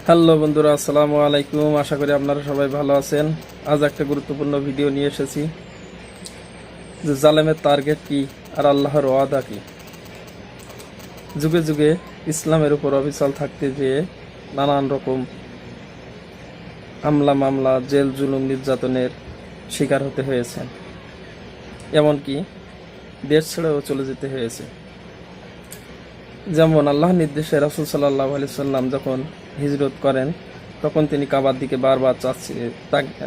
Hello বন্ধুরা, আসসালামু আলাইকুম। আশা করি আপনারা সবাই ভালো আছেন। আজ একটা গুরুত্বপূর্ণ ভিডিও নিয়ে এসেছি যে জালেমের টার্গেট কি আর আল্লাহর ওয়াদা কি। যুগে যুগে ইসলামের উপর অবিচল থাকতে যেয়ে নানান রকম হামলা মামলা, জেল জুলুম নির্যাতনের শিকার হতে হয়েছে, এমনকি দেশ ছেড়েও চলে যেতে হয়েছে। যেমন আল্লাহর নির্দেশে রাসূল সাল্লাল্লাহু আলাইহি সাল্লাম যখন হিজরত করেন, তখন তিনি কাবার দিকে বারবার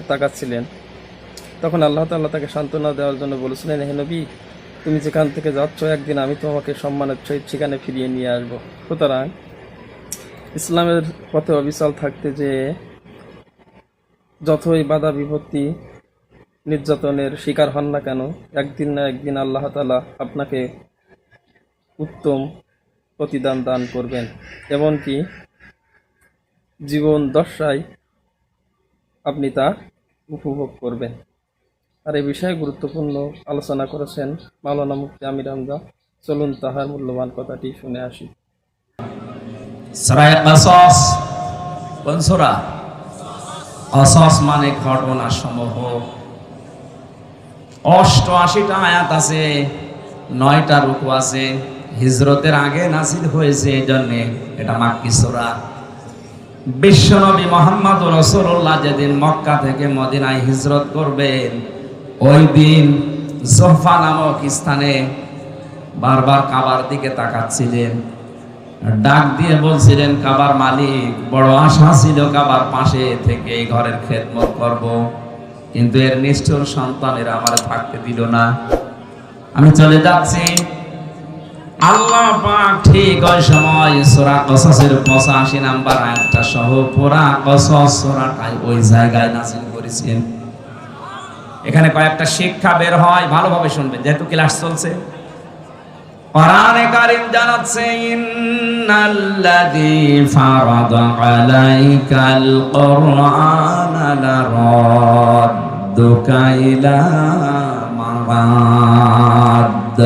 তাকাচ্ছিলেন। তখন আল্লাহ তাআলা তাকে সান্ত্বনা দেওয়ার জন্য বলেছিলেন, হে নবী, তুমি যেখান থেকে যাচ্ছ একদিন আমি তোমাকে সম্মানের সহিত সেখানে ফিরিয়ে নিয়ে আসব। সুতরাং ইসলামের পথে অবিচল থাকতে যে যতই বাধা বিপত্তি নির্যাতনের শিকার হন না কেন, একদিন না একদিন আল্লাহ তাআলা আপনাকে উত্তম প্রতিদান দান করবেন, এমনকি জীবন দশায় আপনি তা উপভোগ করবেন। আর এই বিষয়ে গুরুত্বপূর্ণ আলোচনা করেছেন মাওলানা মুফতি আমির হামজা। চলুন তাহার মূল্যবান কথাটি শুনে আসি। সূরা কাসাস কোন সূরা? কাসাস মানে ঘটনা সমূহ। 88টা আয়াত আছে, 9টা রুকু আছে। হিজরতের আগে নাযিল হয়েছে, এজন্য এটা মাক্কি সূরা। বিশ্বনবী মুহাম্মদ রাসূলুল্লাহ যেদিন মক্কা থেকে মদিনায় হিজরত করবেন, ওই দিন জোহফা নামক স্থানে বারবার কাবার দিকে তাকাচ্ছিলেন, ডাক দিয়ে বলছিলেন, কাবার মালিক, বড় আশা ছিল কাবার পাশে থেকে এই ঘরের খেদমত করব, কিন্তু এর নিষ্ঠুর সন্তানেরা আমার থাকতে দিল না, আমি চলে যাচ্ছি। আল্লাহ পাক ঠিক ওই সময় সূরা কাসাসের 85 নাম্বার আয়াতটা সহ পুরা কাসাস সূরাটাই ওই জায়গায় নাযিল করেছেন। এখানে কয়েকটা শিক্ষা বের হয়, ভালোভাবে শুনবেন যেহেতু ক্লাস চলছে। কোরআনে কারীম জানাচ্ছে, ইন্নাল্লাযী ফারাদা আলাইকাল কুরআনা লারাদ্দুকা ইলা মারাদ।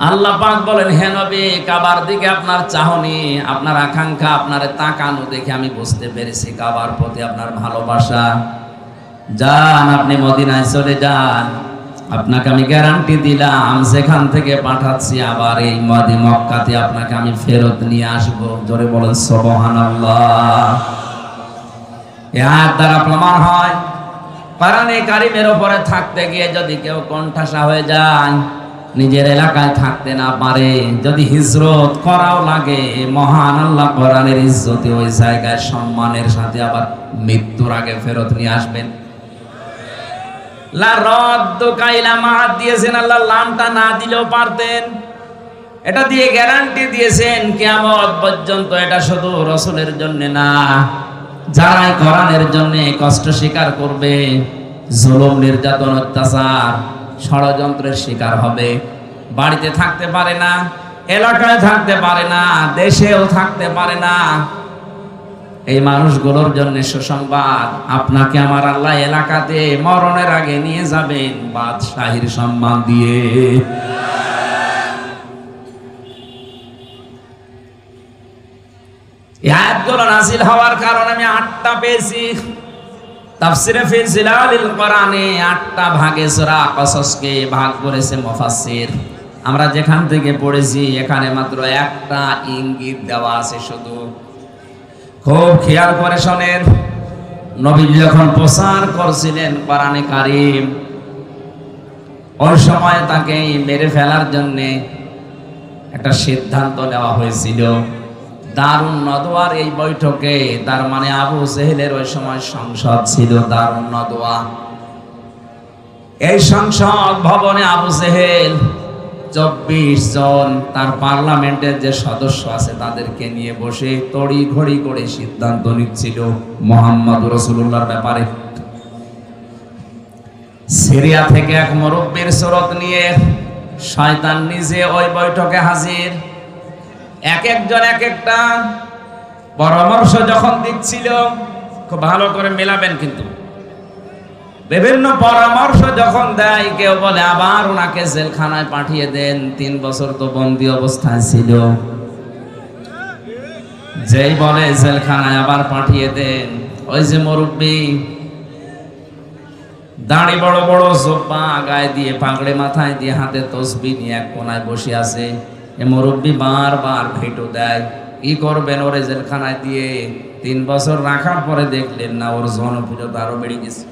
আল্লাহ পাক বলেন, হে নবী, কাবার দিকে আপনার চাহনি, আপনার আকাঙ্ক্ষা, আপনার তাকানো দেখে আমি বুঝতে পেরেছি কাবার প্রতি আপনার ভালোবাসা। যান, আপনি মদিনায় চলে যান, আপনাকে আমি গ্যারান্টি দিলাম যেখান থেকে পাঠাচ্ছি আবার এই মক্কাতে আপনাকে আমি ফেরত নিয়ে আসব। জোরে বলেন সুবহানাল্লাহ। এই আয়াত দ্বারা প্রমাণ হয়, কোরআনে কারীমের উপরে থাকতে গিয়ে যদি কেউ কোণঠাসা হয়ে যায়, নিজের এলাকায় থাকতে না পারে, যদি হিজরত করাও লাগে, মহান আল্লাহ কোরআনের ইজ্জতে ওই জায়গায় সম্মানের সাথে আবার মৃত্যুর আগে ফেরত নিয়ে আসবেন। লা রাদ্দুকা ইলা মাআদ দিয়েছেন আল্লাহ, লামটা না দিলেও পারতেন। এটা দিয়ে গ্যারান্টি দিয়েছেন কিয়ামত পর্যন্ত। এটা শুধু রাসূলের জন্য না, যারা কোরআনের জন্য কষ্ট স্বীকার করবে, জুলুম নির্যাতন অত্যাচার ষড়যন্ত্রের শিকার হবে, বাড়িতে থাকতে পারে না, এলাকায় থাকতে পারে না, দেশেও থাকতে পারে না, এই মানুষগুলোর জন্য সুসংবাদ, আপনাকে আমার আল্লাহ এলাকাতে মরণের আগে নিয়ে যাবেন বাদশাহীর সম্মান দিয়ে। এই আয়াতগুলো নাযিল হওয়ার কারণে আমি 8টা পেয়েছি। তাফসিরে ফি জিলালিল কোরআনে 8টা ভাগে সূরা কাসাসকে ভাগ করেছে মুফাসসির। আমরা যেখান থেকে পড়েছি এখানে মাত্র একটা ইঙ্গিত দেওয়া আছে শুধু। খুব খেয়াল করে শোনেন, নবী যখন প্রচার করছিলেন কোরআনে কারীম, ওই সময় তাকে মেরে ফেলার জন্য একটা সিদ্ধান্ত নেওয়া হয়েছিল। দারুন নদওয়ার এই বৈঠকে, তার মানে আবু জেহেলের ওই সময় সংসদ ছিল দারুন নদওয়া। এই সংসদ ভবনে আবু জেহেল 24 জন তার পার্লামেন্টের যে সদস্য আছে তাদেরকে নিয়ে বসে তড়ি ঘড়ি করে সিদ্ধান্ত নিচ্ছিল মুহাম্মদ রাসূলুল্লাহর ব্যাপারে। সিরিয়া থেকে এক মুরব্বির সুরত নিয়ে শয়তান নিজে ওই বৈঠকে হাজির। এক একজন এক একটা পরামর্শ যখন দিচ্ছিল, খুব ভালো করে মেলাবেন কিন্তু, বিভিন্ন পরামর্শ যখন দেয়, কেউ বলে আবার ওনাকে জেলখানায় পাঠিয়ে দেন, 3 বছর তো বন্দী অবস্থায় ছিল। যেই বলে জেলখানায় আবার পাঠিয়ে দেন, ওই যে মুরব্বী দাড়ি বড় বড়, জোব্বা গায়ে দিয়ে, পাগড়ে মাথায় দিয়ে, হাতে তসবি নিয়ে এক কোনায় বসে আছে। এ মুরব্বী বারবার ভেটো দেয়, কি করবেন ওরে জেলখানায় দিয়ে? 3 বছর রাখার পরে দেখলেন না ওর জনপ্রিয়তা আরো বেড়ে গেছে।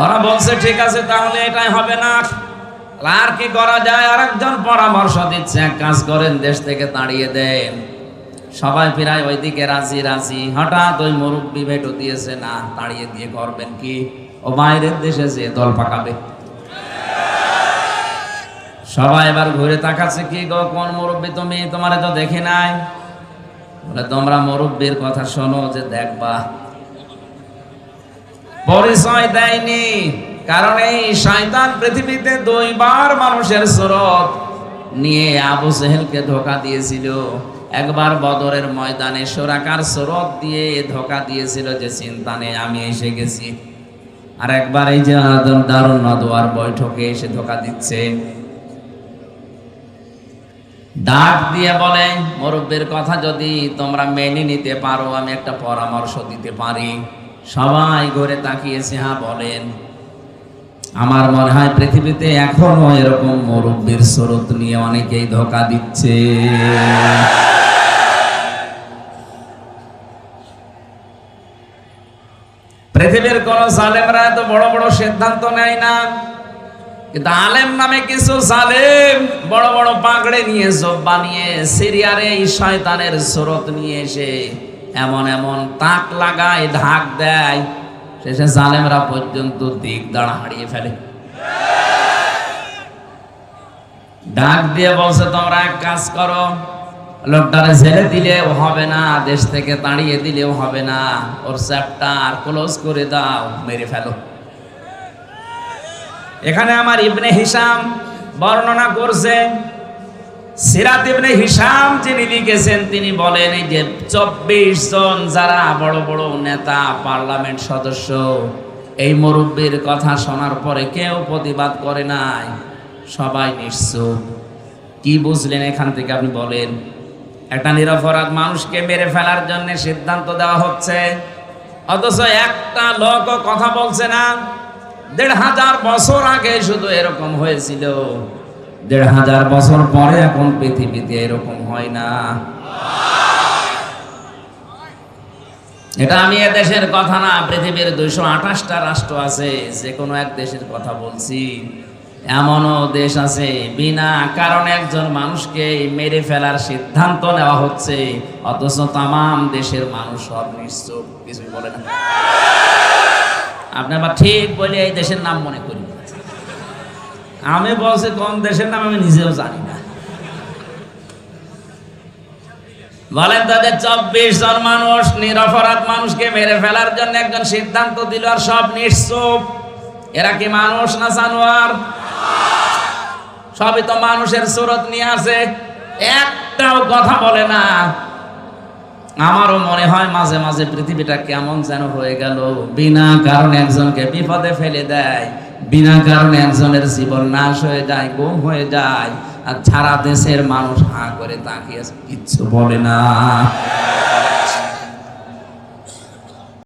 ওরা বলছে ঠিক আছে তাহলে এটাই হবে না, আর কি করা যায়? আর একজন পরামর্শ দিচ্ছে, এক কাজ করেন, দেশ থেকে তাড়িয়ে দেন। সবাই প্রায় ওইদিকে রাজি রাজি। হঠাৎ ওই মুরব্বী ভেটো দিয়েছে, না তাড়িয়ে দিয়ে করবেন কি? ও বাইরের দেশে যে দল পাকাবে। সবাই এবার ঘুরে তাকাচ্ছে, কি গো কোন মুরব্বী তুমি? তোমারে তো দেখি নাই। বলে তোমরা মুরব্বীর কথা শোনো, যে দেখবা পরিচয় দেয়নি। কারণ এই শয়তান পৃথিবীতে 2 বার মানুষের সুরত নিয়ে আবু জেহেলকে ধোঁকা দিয়েছিল। একবার বদরের ময়দানে সুরাকার সুরত দিয়ে ধোঁকা দিয়েছিল, যে চিন্তা নেই আমি এসে গেছি। আর একবার এই যে দারুন নদওয়ার বৈঠকে এসে ধোঁকা দিচ্ছে। ডাক দিয়ে বলে, মুরব্বীর কথা যদি তোমরা মেনে নিতে পারো, আমি একটা পরামর্শ দিতে পারি। সবাই ঘুরে তাকিয়েছে, হ্যাঁ বলেন। আমার মনে হয় পৃথিবীতে এখনো এরকম মুরব্বীর সুরত নিয়ে অনেকেই ধোঁকা দিচ্ছে। পৃথিবীর কোন জালেমরা এত বড় বড় সিদ্ধান্ত নেয় না, কিন্তু আলেম নামে কিছু জালেম বড় বড় পাগড়ে নিয়ে, জব্বা নিয়ে, সিরিয়ার এই শয়তানের সুরত নিয়ে এসে এমন এমন তাক লাগায়, ঢাক দেয়, শেষে জালেমরা পর্যন্ত দিক দাঁড়া হারিয়ে ফেলে। ডাক দিয়ে বলছে, তোমরা এক কাজ করো, লোকটারে ছেড়ে দিলেও হবে না, দেশ থেকে তাড়িয়ে দিলেও হবে না, ওর চ্যাপ্টার ক্লোজ করে দাও, মেরে ফেলো। এখানে আমার ইবনে হিশাম বর্ণনা করছে, সিরাত ইবনে হিশাম যিনি লিখেছেন, তিনি বলেন এই যে 24 জন যারা বড় বড় নেতা, পার্লামেন্ট সদস্য, এই মুরব্বীর কথা শোনার পরে কেউ প্রতিবাদ করে নাই, সবাই নিশ্চুপ। কি বুঝলেন এখান থেকে আপনি বলেন? একটা নিরপরাধ মানুষকে মেরে ফেলার জন্য সিদ্ধান্ত দেওয়া হচ্ছে, অথচ একটা লোকও কথা বলছে না। 1500 বছর আগে শুধু এরকম হয়েছিল, 1500 বছর পরে এখন পৃথিবীতে এরকম হয় না। এটা আমি দেশের কথা না, পৃথিবীর 228টা রাষ্ট্র আছে, যে কোনো এক দেশের কথা বলছি। এমনও দেশ আছে বিনা কারণে একজন মানুষকে মেরে ফেলার সিদ্ধান্ত নেওয়া হচ্ছে, অথচ তামাম দেশের মানুষ সব নিশ্চুপ, কিছুই বলে না। আপনি আবার ঠিক বলে এই দেশের নাম মনে করি। আমি বলছি কোন দেশের নাম আমি নিজেও জানি না। বলেন তাদের 24 জন মানুষ নিরপরাধ মানুষকে মেরে ফেলার জন্য একজন সিদ্ধান্ত দিল, আর সব নিশ্চুপ। এরা কি মানুষ না জানোয়ার? সবই তো মানুষের সুরত নিয়ে আছে, একটাও কথা বলে না। আমারও মনে হয় মাঝে মাঝে পৃথিবীটা কেমন যেন হয়ে গেল, বিনা কারণে একজনকে বিপদে ফেলে দেয়, বিনা কারণে একজনের জীবন নাশ হয়ে যায়, গুম হয়ে যায়, আর সারা দেশের মানুষ হাঁ করে তাকিয়ে কিচ্ছু বলে না।